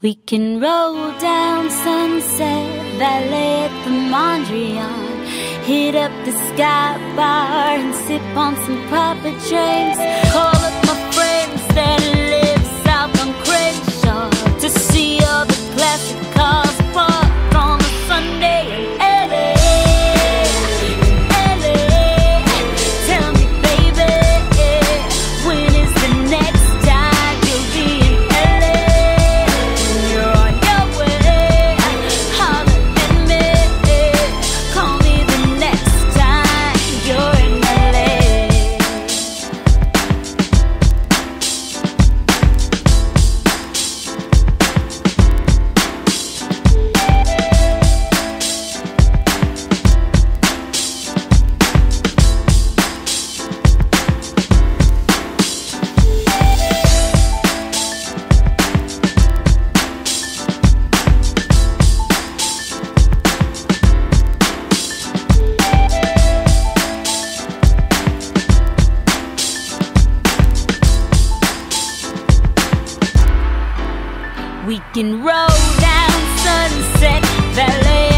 We can roll down Sunset Valley at the Mondrian, hit up the Sky Bar and sip on some proper drinks. Call up my friends that live south on Crenshaw to see all the classic cars parked on a Sunday in LA. Tell me, baby, when is the next time you'll be in LA? When you're on your way, holler at me. Call me the next time you're in LA. We can roll down Sunset Valley